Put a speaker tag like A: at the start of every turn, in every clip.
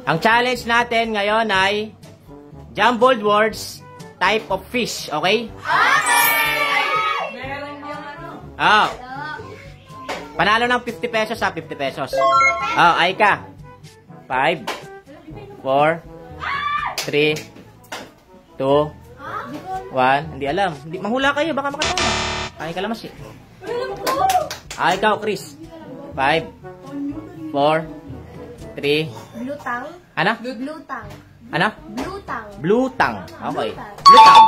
A: Ang challenge natin ngayon ay jumbled words, type of fish, okay?
B: Meron yung ano.
A: Oh. Panalo ng 50 pesos ha, 50 pesos. Oh, ay ka. 5, 4, 3, 2, 1. Hindi alam. Hindi, mahula kayo, baka makatama. Ay ka lamas eh. Ay, ikaw, Chris. 5, 4, 3.
C: Blue tang.
A: Ano?
C: Blue tang.
A: Ano?
C: Blue tang.
A: Blue tang. Okay. Blue tang.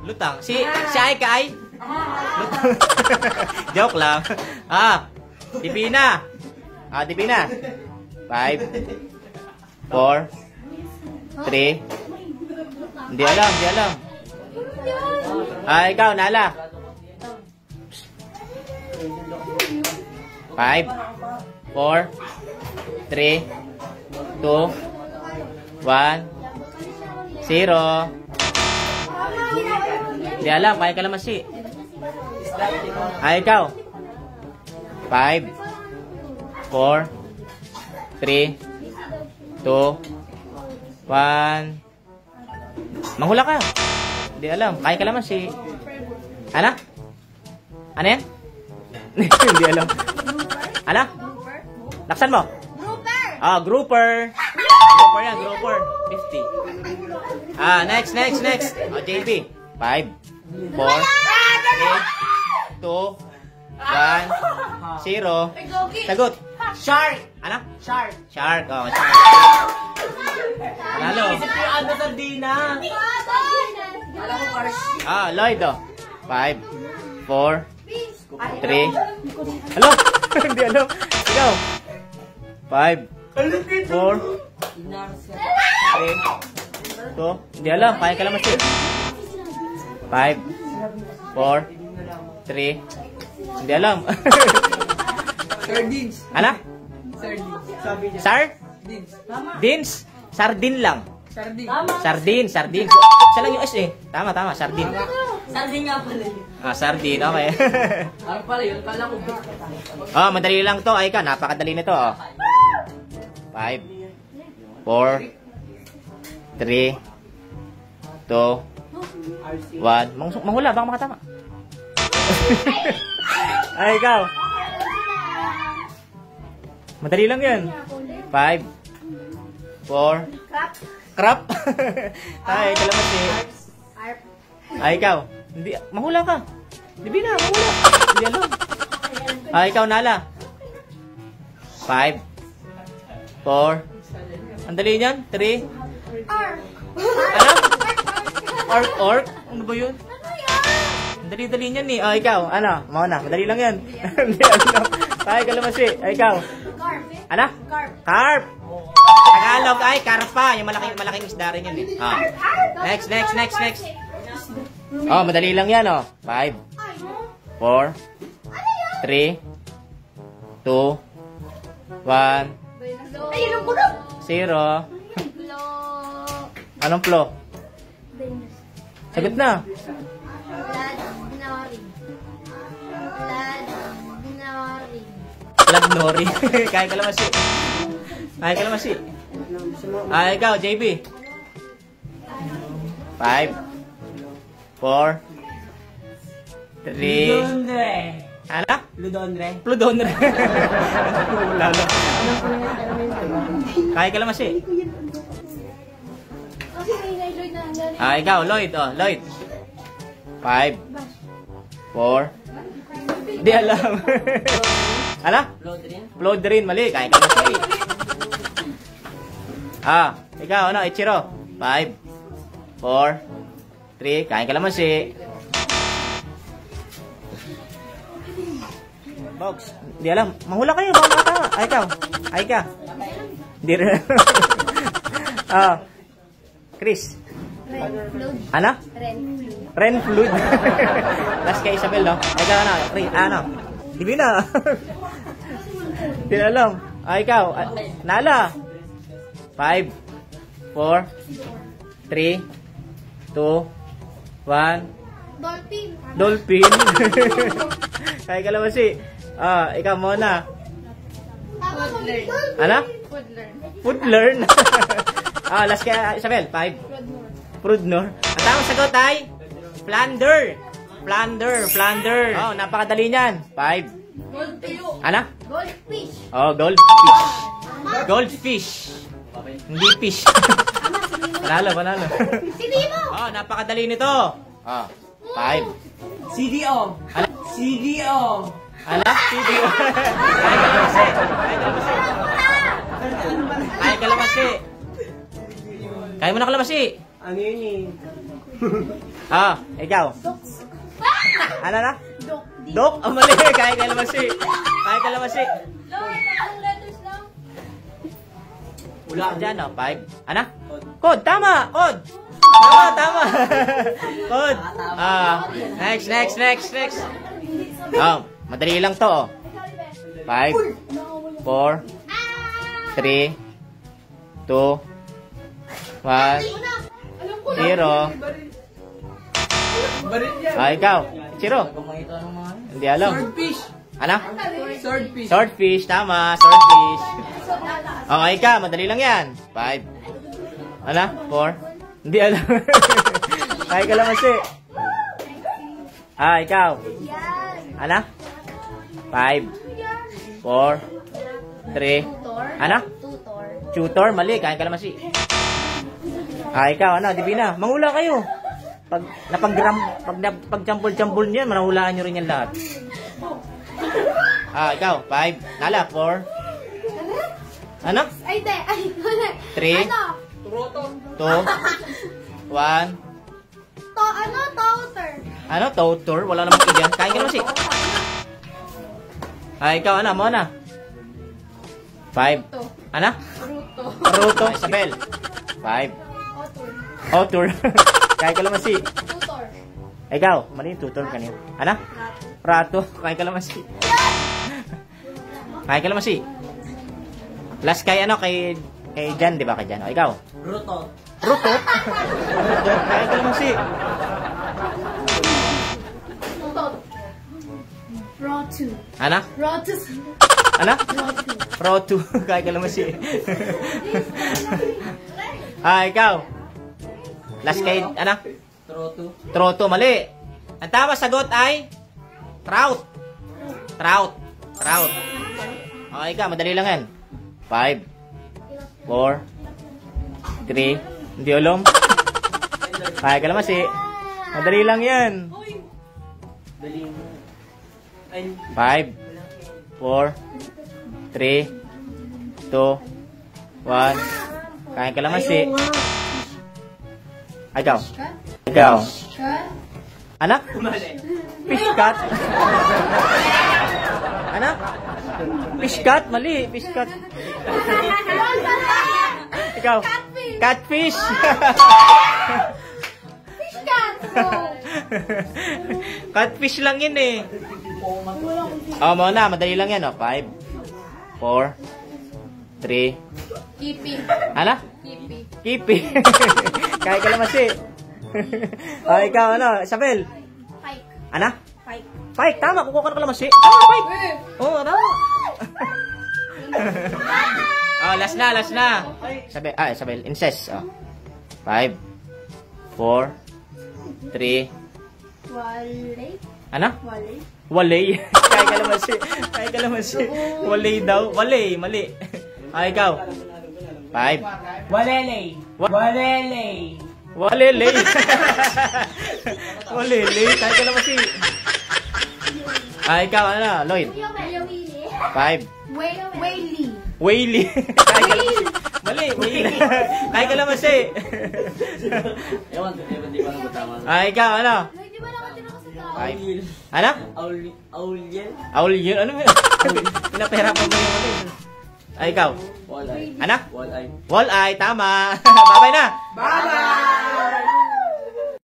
A: Blue tang. Si Aika ay? Lutang. Joke lang. Divina. Divina. 5, 4, 3. Hindi alam, hindi alam. Ikaw, Nala. 5, 4, 3, 2, 1, 0. Hindi alam, kaya kalamansi. Ikaw. 5, 4, 3, 2, 1. Manghula ka. Hindi alam, kaya kalamansi. Ano? Ano yan? Hindi alam. Ano? Laksan mo.
C: Grouper.
A: Grouper. Grouper yan, grouper. 50. Next. JB. 5, 4, 3, 2, 1, 0. Sagot.
B: Shark.
A: Ano?
B: Shark.
A: Shark. Shark. Panalo.
B: Isip ko yung ano, sardina. Alam ko, Cars.
A: Lloyd, 5, 4, 3. Hello? Hindi alam. Ikaw. 5, 4, 3, 2. Hindi alam. Kaya ka lang masip. 5, 4, 3. Hindi alam.
B: Sardines.
A: Ano?
B: Sardines. Sabi niya.
A: Sardines? Dins? Sardin lang.
B: Sardine.
A: Sardin. Isa lang yung S eh. Tama. Sardin.
B: Sardine nga pala yun.
A: Sardin. Okay.
B: Ano pala yun? Kala ko.
A: Madali lang to. Ay ka, napakadali nito. 5, 4, 3, 2, 1. Manghula, baka makatama. Ay, ikaw. Madali lang yan. 5, 4. Crap. Ay, kalamansi. Ay, ikaw. Hindi, mahula ka. Hindi na, mahula. Hindi alam. Ay, ikaw, Nala. 5, 4. Ang dali niyan. 3. Ano? Orc? Ano ba yun? Ang dali-dali niyan eh. Ikaw. Ano? Mauna. Madali lang yan. Hindi alam. Ay, kalamansi. Ay, ikaw. Ano? Carp. Tagalog ay karpa. Yung malaking isda rin yun eh. Next. Madali lang yan 5, 4, 3, 2, 1, 0. Anong flo? Sagot na. Blood nori. Kaya kalamansi. Ikaw, JB. 5, 4, 3. Ano? Pludonre. Lalo. Kaya kalamansi. Ikaw, Lloyd. Lloyd. 5, 4. Di alam. Ano? Plodrin. Mali. Kaya kalamansi. Ikaw, Ichiro. 5, 4, 3. Kaya kalamansi. Box. Di alam. Mahula kayo. Baka makatawa. Ikaw. Aika. Di rin. Chris. Ano? Renflud. Last kay Isabel, no? Ikaw, Divina. Di alam. Ikaw. Nala. 5, 4, 3, 2, 1. Dolphin. Kaya kalamansi. Ikaw muna. Ano? Food learn. Ah, last kaya, Isabel. 5. Prudnor. Ang tamang sagot ay plunder. Plunder. Oh, napakadali niyan. 5. Ano?
C: Goldfish.
A: Oh, goldfish. Goldfish. Hindi fish. Panalo.
C: Sino mo?
A: Oh, napakadali nito. Oh, 5.
B: CDO.
A: Ano?
B: CDO.
A: Ano? CDO. Kaya kalamansi. Kaya mo na kalamansi.
B: Ano yun eh?
A: Ah, ikaw. Ano na?
C: Dok.
A: Dok? Oh, mali. Kaya kalamansi. Wala ka dyan, oh. 5. Ano? Code. Tama. Code. Tama. Code. Ah, next. Oh, madali lang to, oh. 5, 4, 3, 2, 1, 0. Ah, ikaw. Chiro. Hindi alam.
B: Swordfish.
A: Ano?
B: Swordfish.
A: Swordfish. Tama. Swordfish. Okay ka. Madali lang yan. 5. Ano? 4. Hindi alam. Kaya ka lang kasi. Ah, ikaw. Ano? 5, 4, 3. Ano? Tutor. Mali. Kaya ka lang kasi. Ah, ikaw. Ano? Divina. Mangula kayo. Pag jumble niyan, manahulaan nyo rin yan lahat. Ah, ikaw. 5. Nala. 4. Ano?
C: Ay, de. Ay,
A: 3,
C: ano?
A: 2, 1.
C: Toaster.
A: Ano? Tutor? Wala namang iyan. Kain ka naman si. Ah, ikaw. Ano? Mo na. 5. Ano? Ruto. Isabel. 5. Otur. Kain ka naman si.
C: Tutor.
A: Ikaw. Mali yung tutor kanina. Ano? Prato. Kain ka naman si. Kain ka naman si. Last kay ano? Kay Jan, di ba? Kay Jan. O, ikaw.
B: Ruto.
A: Ruto? Kain ka naman si.
C: Rotu.
A: Ano?
C: Rotu.
A: Ano? Roto. Kain ka naman si. Ah, ikaw. Last kay, ano?
B: Troto.
A: Troto, mali. Ang tama sagot ay trout. Okay ka, madali lang yan. 5, 4, 3, hindi alam. Kaya ka naman si. Madali lang yan.
B: Dali mo. Ay.
A: 5, 4, 3, 2, 1. Kaya ka naman si. Ikaw. Anak? Fish cut. Anak? Fish cut? Mali. Fish cut. Ikaw. Catfish. Catfish lang yun eh. Oh, mo na. Madali lang yan, oh. 5, 4, 3.
C: Kipi.
A: Ano? Kipi. Kaya ka naman si. Oh, ikaw, ano? Isabel.
C: Pike.
A: Ano?
C: Pike.
A: Pike, tama. Kukuha ka na kalamansi. Tama, Pike. Oh, ano? Oh, last na. Isabel. Incest. Oh. 5, 4, 3.
C: Walay.
A: Ano?
C: Walay.
A: Walay. Kaya ka naman si. Walay daw. Walay, mali. Ah, ikaw. 5.
B: Walele. Walele.
A: Walele. Walele. Kaya ka naman si. Ah, ikaw, ano? Lloyd. 5.
C: Whaley.
A: Whaley. Kaya ka naman si. Mali, Whaley. Kaya ka naman si.
B: Ewan, di ko na tama.
A: Ah, ikaw, ano?
C: Hindi ba naman tinakasagawa?
A: 5. Ano?
B: Auliel.
A: Aul yun. Ano mo? Pinapahirapan mo yung ano. Ay, ikaw.
B: Walleye.
A: Ano?
B: Walleye.
A: Walleye. Tama. Bye-bye na.
B: Bye-bye!